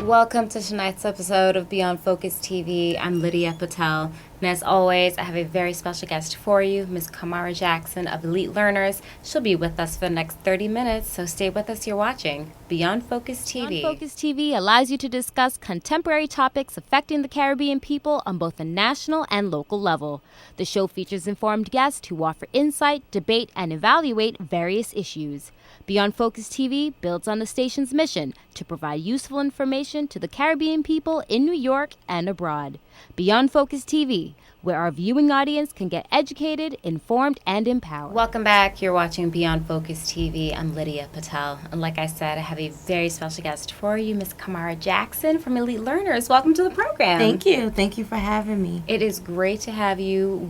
Welcome to tonight's episode of Beyond Focus TV. I'm Lydia Patel, and as always, I have a very special guest for you, Ms. Camara Jackson of Elite Learners. She'll be with us for the next 30 minutes, so stay with us. You're watching Beyond Focus TV. Beyond Focus TV allows you to discuss contemporary topics affecting the Caribbean people on both a national and local level. The show features informed guests who offer insight, debate, and evaluate various issues. Beyond Focus TV builds on the station's mission to provide useful information to the Caribbean people in New York and abroad. Beyond Focus TV, where our viewing audience can get educated, informed, and empowered. Welcome back. You're watching Beyond Focus TV. I'm Lydia Patel. And like I said, I have a very special guest for you, Ms. Camara Jackson from Elite Learners. Welcome to the program. Thank you. Thank you for having me. It is great to have you.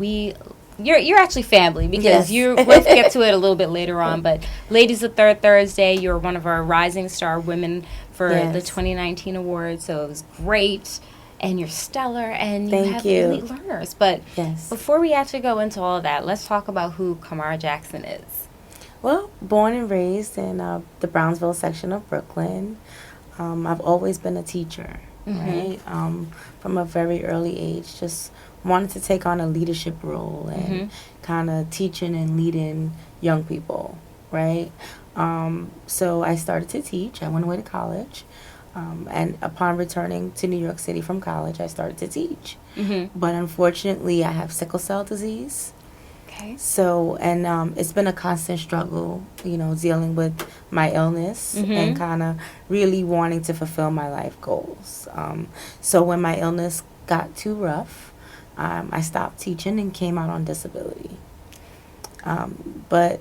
You're actually family because Yes. we'll get to it a little bit later on. But Ladies of Third Thursday, you're one of our Rising Star Women for the 2019 awards. So it was great. And you're stellar, and you have Elite Learners. But before we actually go into all of that, let's talk about who Camara Jackson is. Well, born and raised in the Brownsville section of Brooklyn. I've always been a teacher, right? From a very early age, just wanted to take on a leadership role and kind of teaching and leading young people, right? So I started to teach. I went away to college. And upon returning to New York City from college, I started to teach. But unfortunately, I have sickle cell disease. Okay. So, and it's been a constant struggle, dealing with my illness and kind of really wanting to fulfill my life goals. So when my illness got too rough, I stopped teaching and came out on disability. But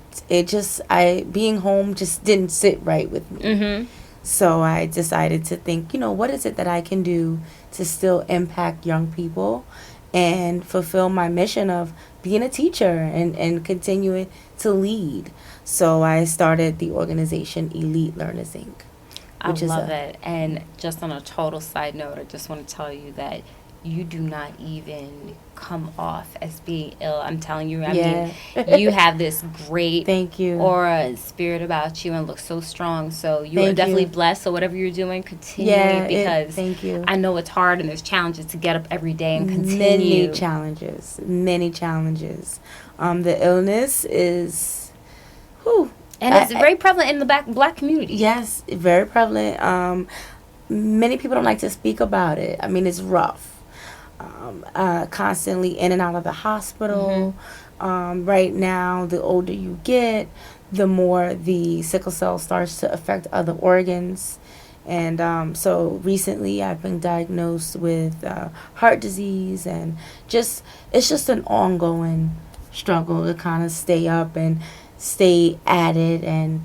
being home just didn't sit right with me. So I decided to think, what is it that I can do to still impact young people and fulfill my mission of being a teacher and continuing to lead. So I started the organization Elite Learners, Inc. I love it. And just on a total side note, I just want to tell you that you do not even come off as being ill. I'm telling you, I mean, you have this great aura and spirit about you and look so strong. So you are definitely blessed. So whatever you're doing, continue because I know it's hard and there's challenges to get up every day and continue. Many challenges. The illness is, and it's very prevalent in the black community. Yes, very prevalent. Many people don't like to speak about it. I mean, it's rough. Constantly in and out of the hospital. Right now, the older you get, the more the sickle cell starts to affect other organs. And so recently I've been diagnosed with heart disease, and it's just an ongoing struggle to kind of stay up and stay at it and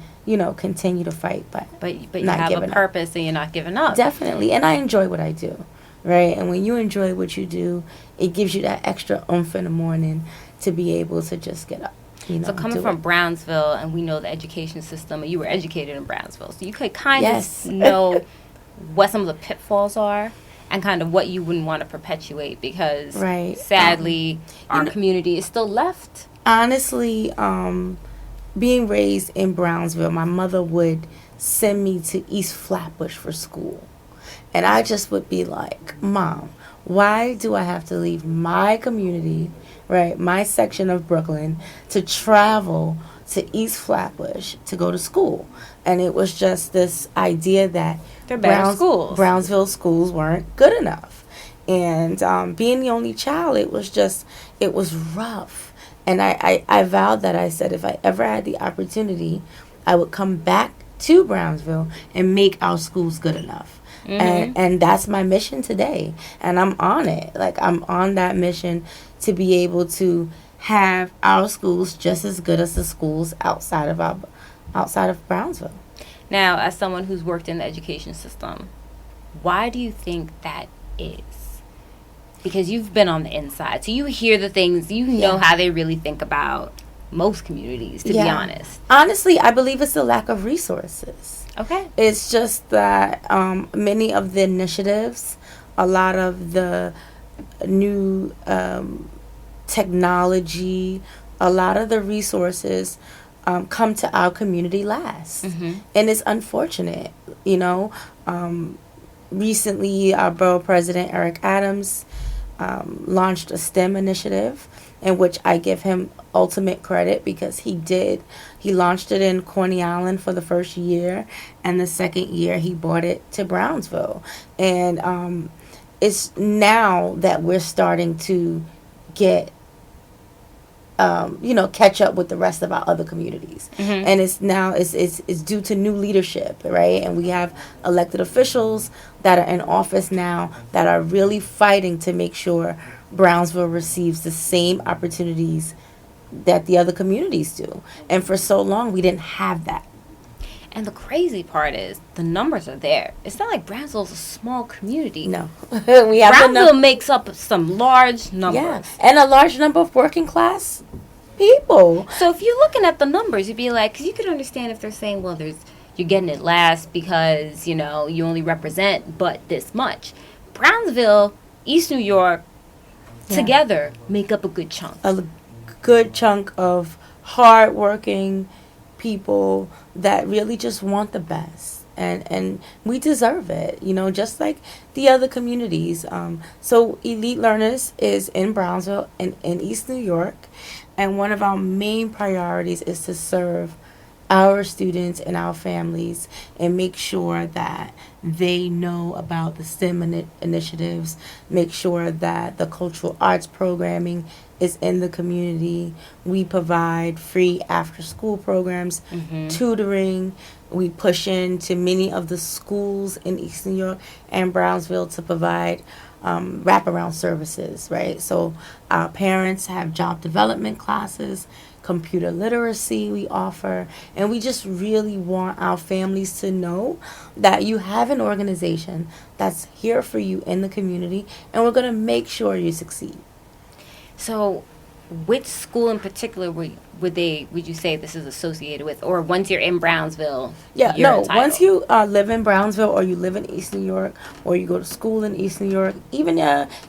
continue to fight, but you have a purpose and you're not giving up. Definitely. And I enjoy what I do. Right, and when you enjoy what you do, it gives you that extra oomph in the morning to be able to just get up. So coming from Brownsville, and we know the education system, and you were educated in Brownsville, so you could kind of know what some of the pitfalls are and kind of what you wouldn't want to perpetuate because sadly our community is still left. Honestly, being raised in Brownsville, my mother would send me to East Flatbush for school. And I just would be like, Mom, why do I have to leave my community, right, my section of Brooklyn, to travel to East Flatbush to go to school? And it was just this idea that Brownsville schools weren't good enough. And being the only child, it was rough. And I vowed that I said if I ever had the opportunity, I would come back to Brownsville and make our schools good enough. And that's my mission today, and I'm on it. Like, I'm on that mission to be able to have our schools just as good as the schools outside of Brownsville. Now, as someone who's worked in the education system, why do you think that is? Because you've been on the inside, so you hear the things, you know how they really think about most communities, to be honest. Honestly, I believe it's the lack of resources. Okay. It's just that many of the initiatives, a lot of the new technology, a lot of the resources come to our community last. And it's unfortunate, Recently, our borough president, Eric Adams, launched a STEM initiative in which I give him ultimate credit because he launched it in Coney Island for the first year, and the second year he brought it to Brownsville. And it's now that we're starting to get catch up with the rest of our other communities. Mm-hmm. And it's due to new leadership, right? And we have elected officials that are in office now that are really fighting to make sure Brownsville receives the same opportunities that the other communities do. And for so long, we didn't have that. And the crazy part is the numbers are there. It's not like Brownsville's a small community. No. We have Brownsville makes up some large numbers. Yeah, and a large number of working class people. So if you're looking at the numbers, you'd be like, because you could understand if they're saying, well, you're getting it last because, you only represent but this much. Brownsville, East New York, together make up a good chunk. A good chunk of hard-working people that really just want the best, and we deserve it, just like the other communities. So Elite Learners is in Brownsville and in East New York, and one of our main priorities is to serve our students and our families and make sure that they know about the STEM initiatives, make sure that the cultural arts programming is in the community. We provide free after-school programs, tutoring. We push into many of the schools in East New York and Brownsville to provide wraparound services, right? So our parents have job development classes, computer literacy we offer, and we just really want our families to know that you have an organization that's here for you in the community, and we're going to make sure you succeed. So which school in particular would you say this is associated with? Or once you're in Brownsville, once you live in Brownsville or you live in East New York or you go to school in East New York, even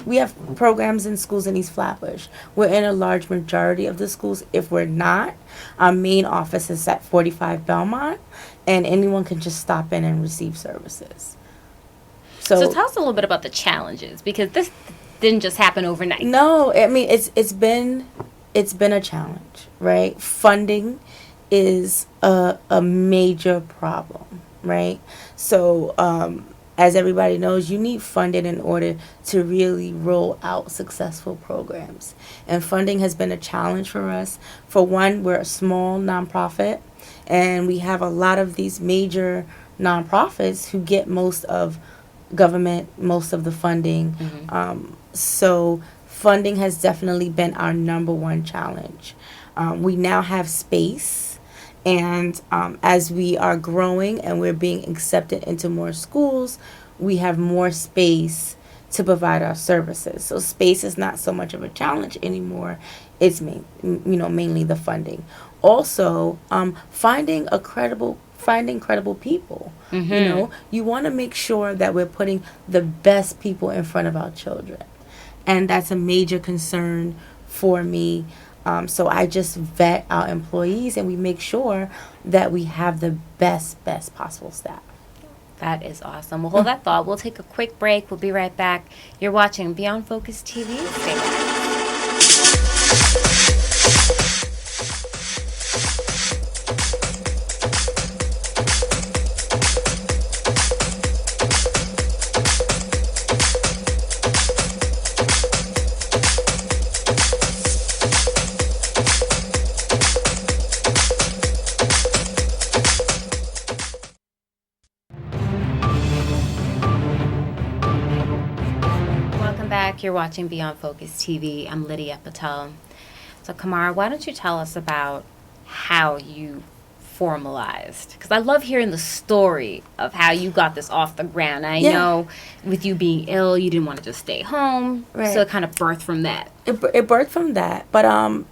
we have programs in schools in East Flatbush. We're in a large majority of the schools. If we're not, our main office is at 45 Belmont, and anyone can just stop in and receive services. So tell us a little bit about the challenges, because this didn't just happen overnight. No, I mean it's been a challenge, right? Funding is a major problem, right? So as everybody knows, you need funding in order to really roll out successful programs, and funding has been a challenge for us. For one, we're a small nonprofit, and we have a lot of these major nonprofits who get most of government, most of the funding. So funding has definitely been our number one challenge. We now have space, and as we are growing and we're being accepted into more schools, we have more space to provide our services. So space is not so much of a challenge anymore. It's mainly the funding. Also, finding credible people. You want to make sure that we're putting the best people in front of our children. And that's a major concern for me. So I just vet our employees, and we make sure that we have the best possible staff. That is awesome. Well, hold that thought. We'll take a quick break. We'll be right back. You're watching Beyond Focus TV. Stay back. You're watching Beyond Focus TV. I'm Lydia Patel. So, Camara, why don't you tell us about how you formalized? Because I love hearing the story of how you got this off the ground. I know with you being ill, you didn't want to just stay home. Right. So it kind of birthed from that. It birthed from that. But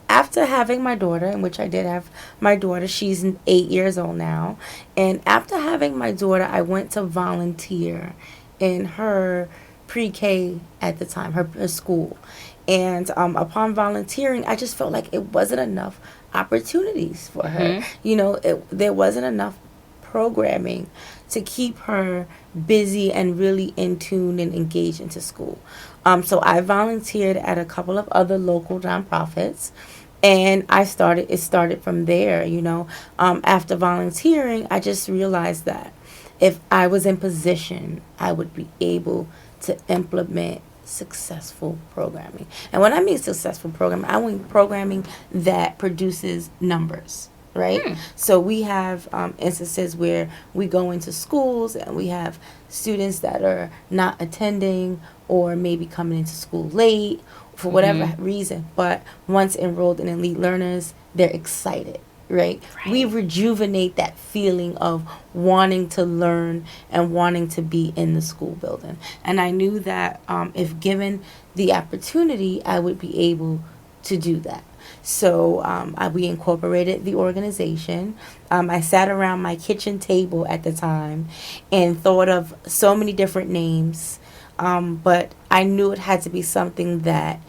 after having my daughter, in which I did have my daughter, she's 8 years old now. And after having my daughter, I went to volunteer in her pre-K at the time, her school. And upon volunteering, I just felt like it wasn't enough opportunities for her. There wasn't enough programming to keep her busy and really in tune and engaged into school. So I volunteered at a couple of other local nonprofits, and it started from there. After volunteering, I just realized that if I was in position, I would be able to implement successful programming. And when I mean successful programming, I mean programming that produces numbers, right? So we have instances where we go into schools and we have students that are not attending or maybe coming into school late for whatever reason. But once enrolled in Elite Learners, they're excited. Right? We rejuvenate that feeling of wanting to learn and wanting to be in the school building. And I knew that if given the opportunity, I would be able to do that. So we incorporated the organization. I sat around my kitchen table at the time and thought of so many different names, but I knew it had to be something that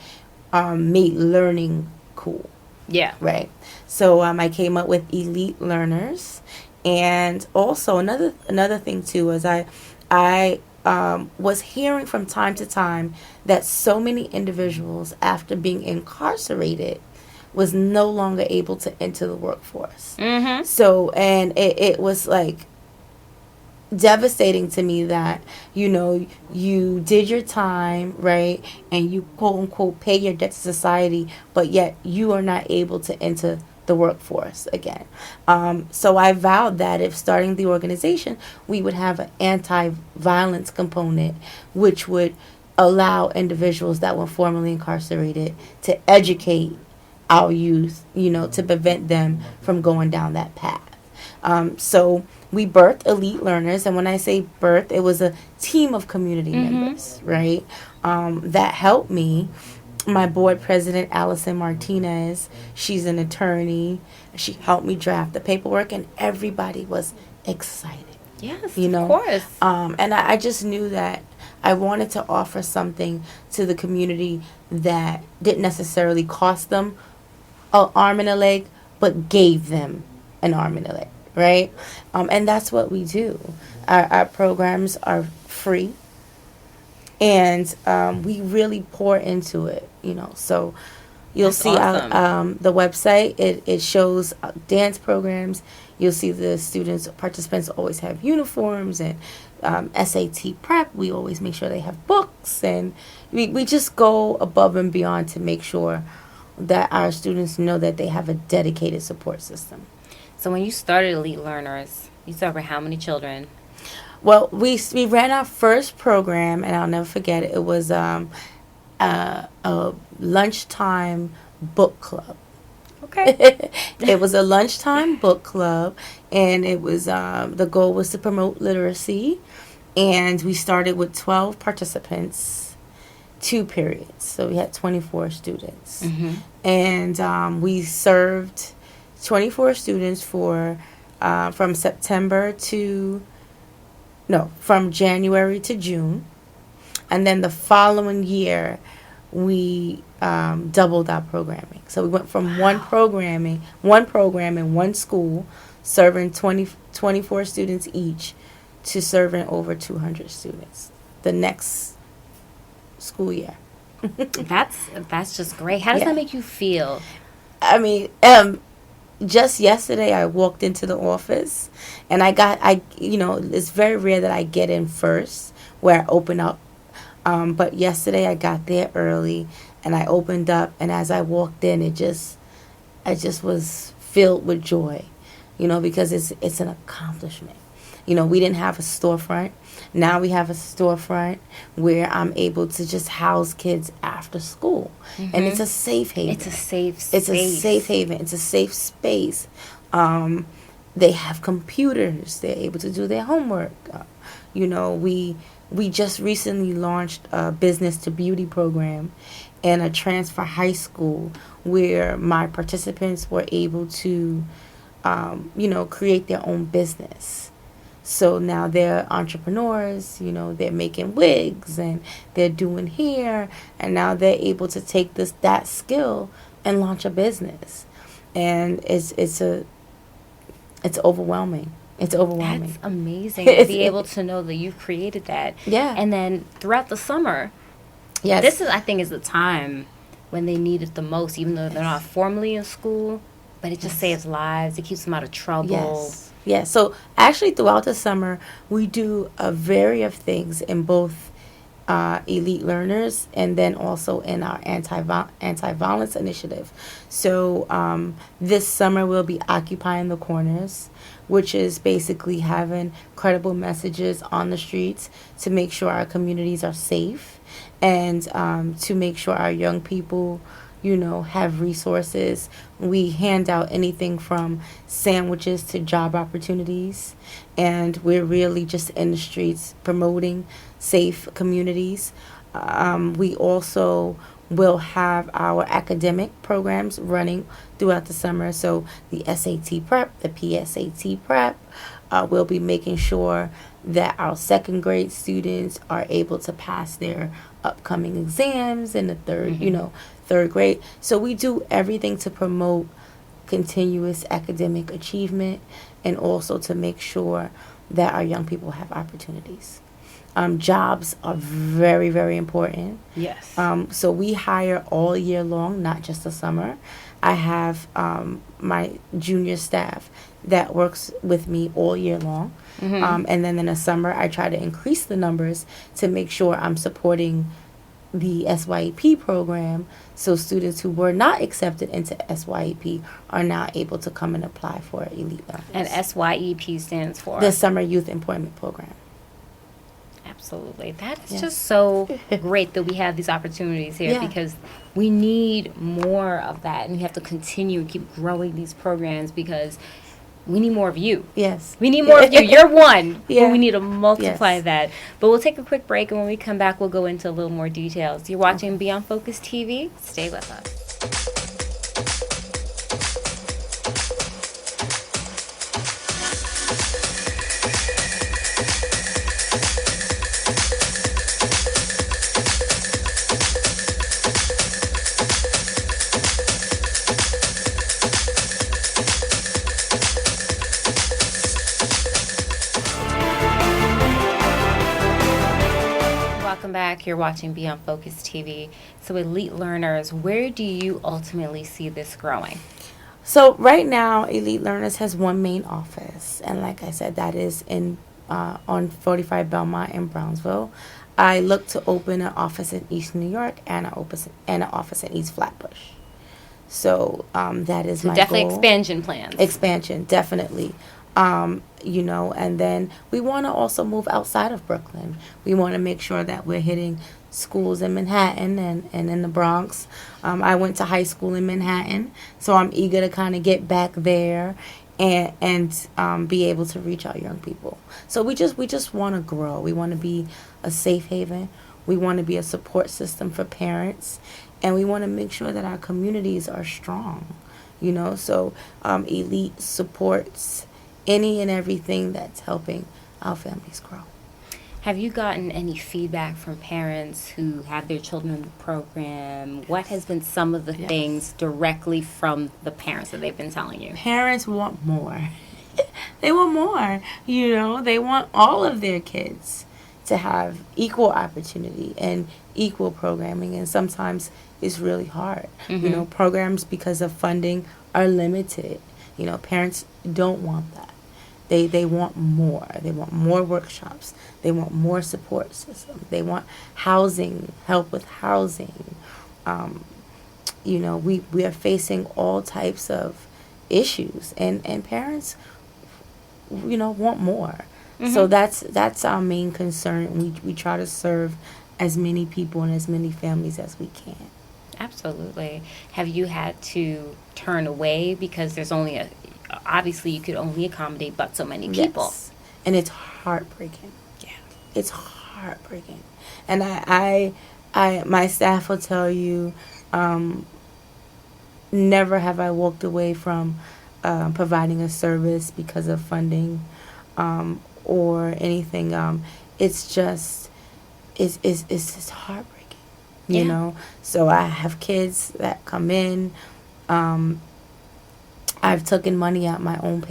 made learning cool. Yeah. Right. So I came up with Elite Learners, and also another thing too is I was hearing from time to time that so many individuals after being incarcerated was no longer able to enter the workforce. So and it was like devastating to me that you did your time, right, and you quote unquote pay your debt to society, but yet you are not able to enter the workforce again. So I vowed that if starting the organization, we would have an anti-violence component, which would allow individuals that were formerly incarcerated to educate our youth, to prevent them from going down that path. So we birthed Elite Learners, and when I say birth, it was a team of community members, right, that helped me. My board president, Allison Martinez, she's an attorney. She helped me draft the paperwork, and everybody was excited. Yes, of course. And I just knew that I wanted to offer something to the community that didn't necessarily cost them an arm and a leg, but gave them an arm and a leg, right? And that's what we do. Our programs are free, and we we pour into it, So you'll That's see awesome. the website. It shows dance programs. You'll see the participants always have uniforms and SAT prep. We always make sure they have books, and we just go above and beyond to make sure that our students know that they have a dedicated support system. So when you started Elite Learners, you started with how many children? Well, we ran our first program, and I'll never forget it. It was a lunchtime book club. Okay. It was a lunchtime book club, and it was the goal was to promote literacy, and we started with 12 participants, 2 periods, so we had 24 students, and we served 24 students from January to June, and then the following year we doubled our programming. So we went from one program in one school, serving 24 students each, to serving over 200 students the next school year. That's just great. How does that make you feel? I mean, just yesterday I walked into the office, and it's very rare that I get in first where I open up. But yesterday I got there early, and I opened up, and as I walked in, I just was filled with joy, because it's an accomplishment. We didn't have a storefront. Now we have a storefront where I'm able to just house kids after school. And it's a safe haven. It's a safe space. It's a safe haven. It's a safe space. They have computers. They're able to do their homework. We just recently launched a business to beauty program and a transfer high school where my participants were able to, create their own business. So now they're entrepreneurs, they're making wigs and they're doing hair, and now they're able to take that skill and launch a business. And it's overwhelming. It's overwhelming. That's amazing to be able to know that you've created that. Yeah. And then throughout the summer, Yes. this is, I think, is the time when they need it the most, even though they're not formally in school. But it just saves lives. It keeps them out of trouble. Yes. Yes. So actually, throughout the summer, we do a variety of things in both elite learners and then also in our anti-violence initiative. So this summer we'll be occupying the corners, which is basically having credible messages on the streets to make sure our communities are safe and to make sure our young people, you know, have resources. We hand out anything from sandwiches to job opportunities, and we're really just in the streets promoting safe communities. We also will have our academic programs running throughout the summer. So the SAT prep, the PSAT prep, we'll be making sure that our second grade students are able to pass their upcoming exams in the third grade. So we do everything to promote continuous academic achievement and also to make sure that our young people have opportunities. Jobs are very, very important. Yes. So we hire all year long, not just the summer. I have my junior staff that works with me all year long. And then in the summer, I try to increase the numbers to make sure I'm supporting the SYEP program, so students who were not accepted into SYEP are now able to come and apply for Elite Learners. And SYEP stands for? The Summer Youth Employment Program. Absolutely. That's just so great that we have these opportunities here because we need more of that, and we have to continue and keep growing these programs because we need more of you. Yes. We need more of you. You're one. Yeah. But we need to multiply that. But we'll take a quick break, and when we come back, we'll go into a little more details. You're watching Beyond Focus TV. Stay with us. Back, you're watching Beyond Focus TV. So Elite Learners, where do you ultimately see this growing? So right now, Elite Learners has one main office, and like I said, that is in on 45 Belmont in Brownsville. I look to open an office in East New York and an office in East Flatbush. So that is my definitely goal. Expansion plans. Expansion, definitely. And then we want to also move outside of Brooklyn. We want to make sure that we're hitting schools in Manhattan and in the Bronx. I went to high school in Manhattan, so I'm eager to kind of get back there and be able to reach our young people. So we just want to grow. We want to be a safe haven. We want to be a support system for parents, and we want to make sure that our communities are strong. So Elite supports any and everything that's helping our families grow. Have you gotten any feedback from parents who have their children in the program? What has been some of the things directly from the parents that they've been telling you? Parents want more. They want more. They want all of their kids to have equal opportunity and equal programming, and sometimes it's really hard. Programs, because of funding, are limited. Parents don't want that. They want more. They want more workshops. They want more support systems. They want housing, help with housing. We are facing all types of issues, and parents, want more. So that's our main concern. We try to serve as many people and as many families as we can. Absolutely. Have you had to turn away because there's only obviously you could only accommodate but so many people? Yes. And it's heartbreaking. Yeah. It's heartbreaking. And I my staff will tell you, never have I walked away from providing a service because of funding or anything. It's just heartbreaking, you know. So I have kids that come in I've taken money out my own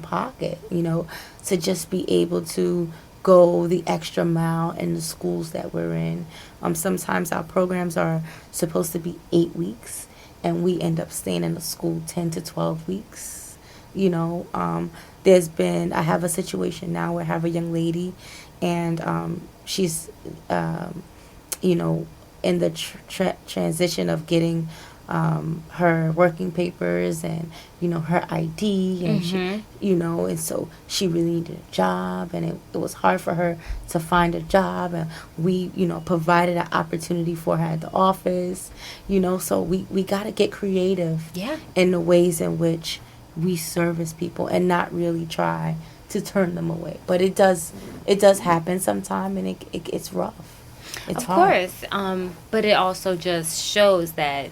pocket, to just be able to go the extra mile in the schools that we're in. Sometimes our programs are supposed to be 8 weeks, and we end up staying in the school 10 to 12 weeks. I have a situation now where I have a young lady, and she's, in the transition of getting her working papers and her ID, and she, and so she really needed a job, and it was hard for her to find a job, and we provided an opportunity for her at the office, so we got to get creative in the ways in which we service people and not really try to turn them away. But it does happen sometime, and it's rough. It's hard. Of course, but it also just shows that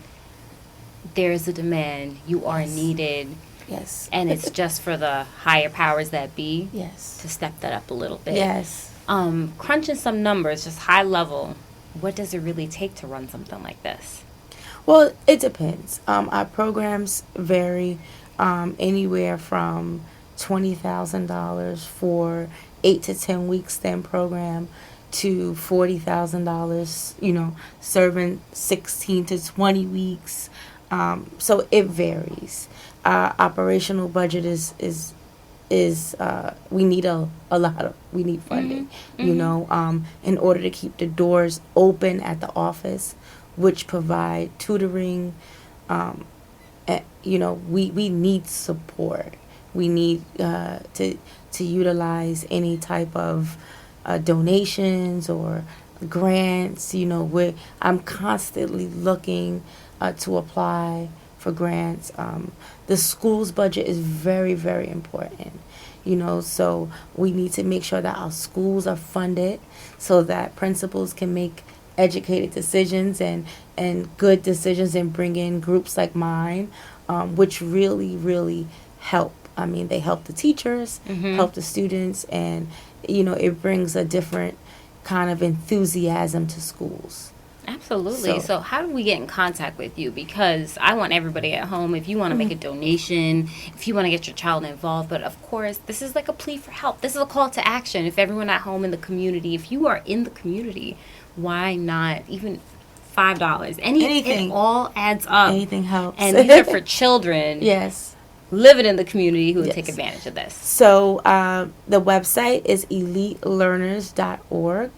there's a demand. You are needed. Yes. And it's just for the higher powers that be. Yes. To step that up a little bit. Yes. Crunching some numbers, just high level, what does it really take to run something like this? Well, it depends. Our programs vary anywhere from $20,000 for 8 to 10 weeks STEM program to $40,000, serving 16 to 20 weeks. So it varies. Operational budget is we need we need funding, in order to keep the doors open at the office, which provide tutoring. We need support. We need to utilize any type of donations or grants. I'm constantly looking to apply for grants. The school's budget is very, very important. So we need to make sure that our schools are funded so that principals can make educated decisions and good decisions, and bring in groups like mine, which really, really help. I mean, they help the teachers, help the students, and, it brings a different kind of enthusiasm to schools. Absolutely. So how do we get in contact with you? Because I want everybody at home, if you want to make a donation, if you want to get your child involved, but of course, this is like a plea for help. This is a call to action. If everyone at home in the community, if you are in the community, why not even $5? Anything. It all adds up. Anything helps. And these are for children. Yes. Living in the community who would take advantage of this. So the website is elitelearners.org.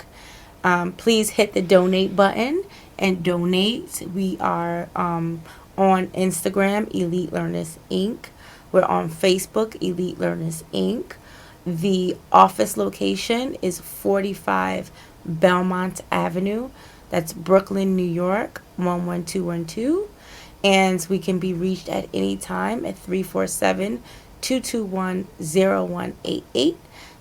Please hit the donate button and donate. We are on Instagram, Elite Learners Inc. We're on Facebook, Elite Learners Inc. The office location is 45 Belmont Avenue. That's Brooklyn, New York, 11212. And we can be reached at any time at 347-221-0188.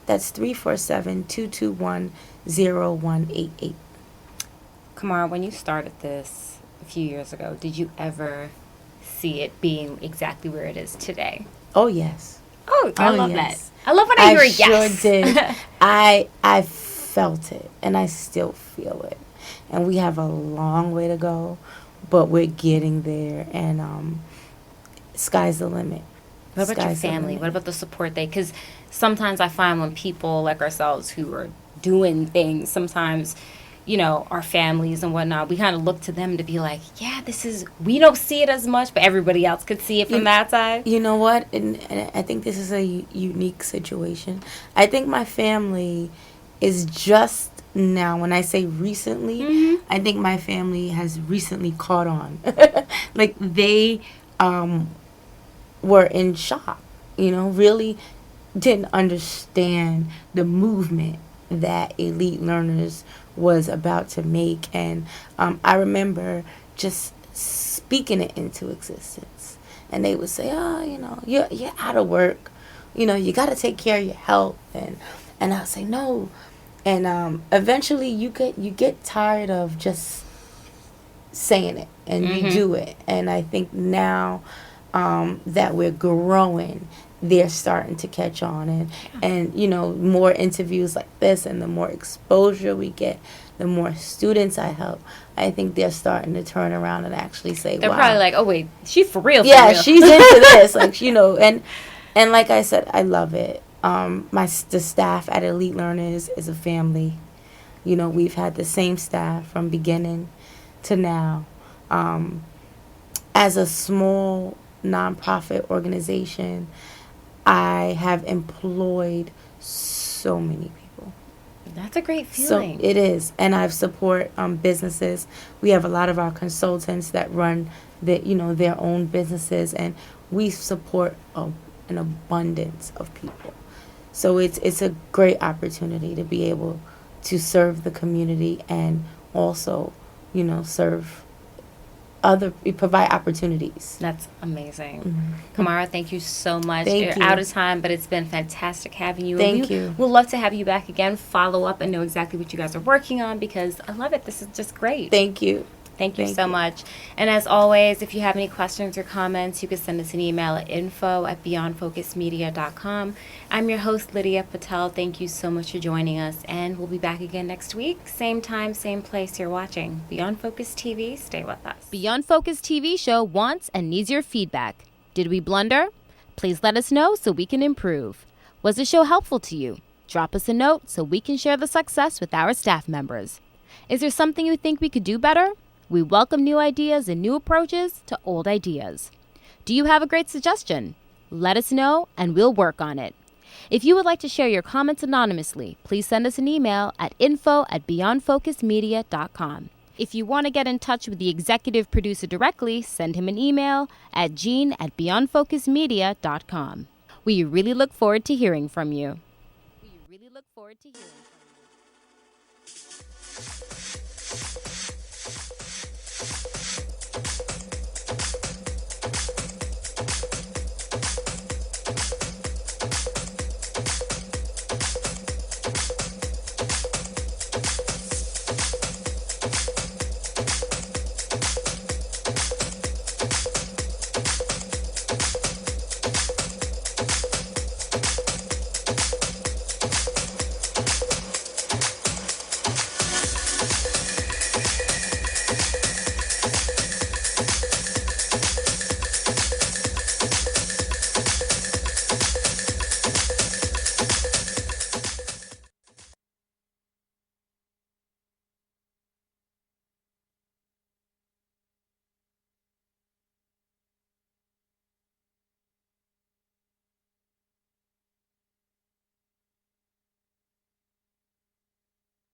That's 347-221-0188. Camara, when you started this a few years ago, did you ever see it being exactly where it is today? Oh, yes. Oh, I love that. I love when I hear a yes. Sure did. I felt it, and I still feel it. And we have a long way to go, but we're getting there, and sky's the limit. What about your family? What about the support because sometimes I find when people like ourselves who are doing things, sometimes, our families and whatnot, we kind of look to them to be like, yeah, we don't see it as much, but everybody else could see it from that side. You know what? And I think this is a unique situation. I think my family is just now, when I say recently, I think my family has recently caught on. Like they were in shock, really didn't understand the movement that Elite Learners was about to make. And I remember just speaking it into existence. And they would say, oh, you're out of work. You got to take care of your health. And I would say, no. And eventually you get tired of just saying it, and you do it. And I think now that we're growing, they're starting to catch on, and more interviews like this, and the more exposure we get, the more students I help, I think they're starting to turn around and actually say, they're wow. probably like, oh, wait, she for real, yeah, she's into this. Like, and like I said, I love it. The staff at Elite Learners is a family. We've had the same staff from beginning to now. As a small nonprofit organization, I have employed so many people. That's a great feeling. So it is. And I support businesses. We have a lot of our consultants that run their own businesses, and we support an abundance of people. So it's a great opportunity to be able to serve the community and also, provide opportunities. That's amazing. Mm-hmm. Camara, thank you so much. Thank you. Out of time, but it's been fantastic having you. Thank you. We'll love to have you back again, follow up, and know exactly what you guys are working on, because I love it. This is just great. Thank you. Thank you so much. And as always, if you have any questions or comments, you can send us an email at info@beyondfocusmedia.com. I'm your host, Lydia Patel. Thank you so much for joining us, and we'll be back again next week. Same time, same place you're watching. Beyond Focus TV, stay with us. Beyond Focus TV show wants and needs your feedback. Did we blunder? Please let us know so we can improve. Was the show helpful to you? Drop us a note so we can share the success with our staff members. Is there something you think we could do better? We welcome new ideas and new approaches to old ideas. Do you have a great suggestion? Let us know and we'll work on it. If you would like to share your comments anonymously, please send us an email at info@beyondfocusmedia.com. If you want to get in touch with the executive producer directly, send him an email at gene@beyondfocusmedia.com. We really look forward to hearing from you.